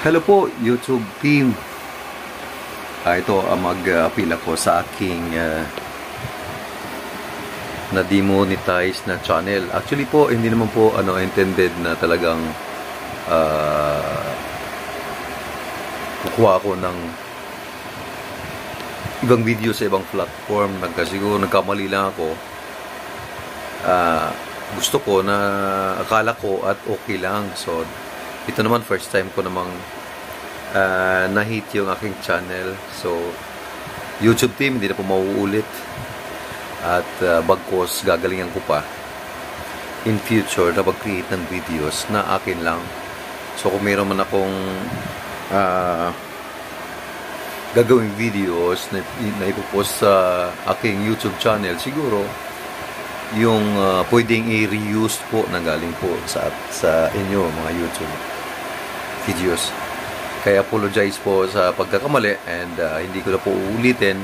Hello po, YouTube team. Ito mag-appeal ako sa aking na-demonetize na channel. Actually po, hindi naman po intended na talagang kukuha ako ng ibang video sa ibang platform. Siguro nagkamali lang ako. Gusto ko na akala ko at okay lang. So, ito naman first time ko namang na-hit yung aking channel. So, YouTube team, hindi na po mauulit. At bagkos, gagalingan ko pa in future na mag-create ng videos na akin lang. So, kung mayroon man akong gagawing videos na ipopost sa aking YouTube channel, siguro yung pwedeng i-reuse po na galing po sa inyo mga YouTube videos. Kaya apologize po sa pagkakamali and hindi ko na po uulitin.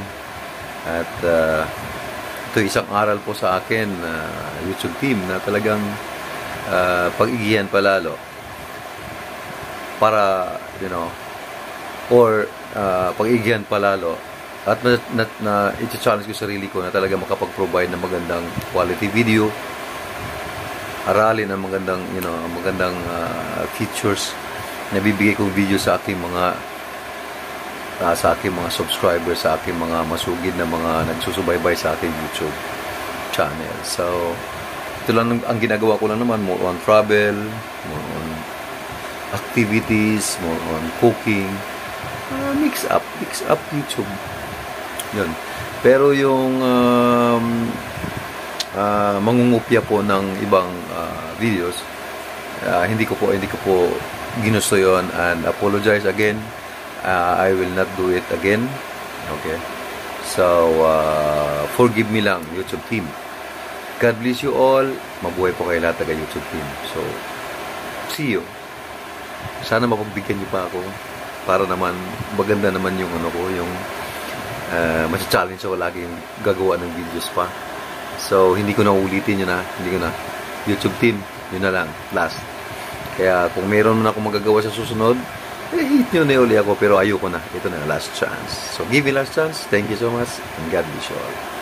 At ito isang aral po sa akin, YouTube team, na talagang pag-igihan palalo para, or pag-igihan palalo at i-challenge ko sarili ko na talaga makapag-provide ng magandang quality video, aralin ang magandang features na bibigay kong video sa aking mga subscribers, sa aking mga masugid na mga nagsusubaybay sa aking YouTube channel. So, ito lang ang ginagawa ko lang naman, more on travel, more on activities, more on cooking, mix up YouTube. Yun. Pero yung mangungupya po ng ibang videos, hindi ko po ginusto yon, and apologize again. I will not do it again. Okay? So, forgive me lang, YouTube team. God bless you all. Mabuhay po kayo lahat taga YouTube team. So, see you. Sana mapagbigyan niyo pa ako para naman maganda naman yung yung mas-challenge ako lagi yung gagawa ng videos pa. So, hindi ko na ulitin yun YouTube team, yun na lang, last. Kaya kung mayroon na akong magagawa sa susunod, hit nyo na uli ako, pero ayoko na. Ito na, last chance. So, give me last chance. Thank you so much, and God bless you all.